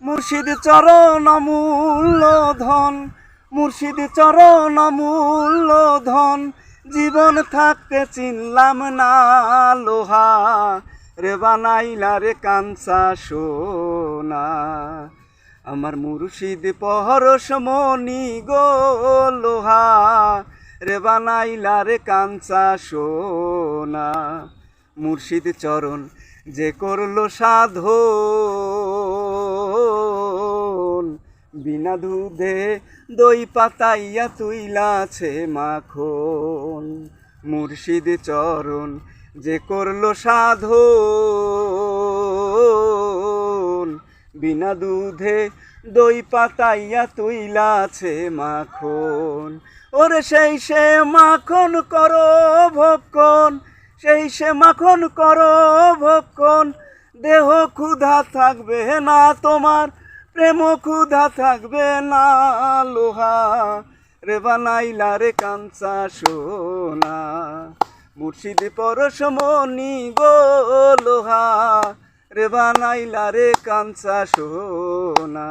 মুর্শিদ চরণ অমূল্য ধন, মুর্শিদ চরণ অমূল্য ধন, জীবন থাকতে চিনলাম না লোহা, রে বানাইলা রে কাঞ্চা সোনা। আমার মুর্শিদ পরশমণি গো লোহা, রে বানাইলা রে কাঞ্চা সোনা। মুর্শিদ চরণ যে করলো সাধন, বিনা দুধে দই পাতাইয়া তুইলাছে মাখন। মুর্শিদ চরণ যে করলো সাধন, বিনা দুধে দই পাতাইয়া তুইলাছে মাখন। ওরে সেই সে মাখন করো ভক্ষণ, সেই সে মাখন করো ভক্ষণ, দেহ ক্ষুধা থাকবে না তোমার, প্রেম ক্ষুধা থাকবে না লোহা, রে বানাইলা রে কাঞ্চা সোনা। মুর্শিদ পরশমণি গো লোহা, রে বানাইলা রে কাঞ্চা সোনা।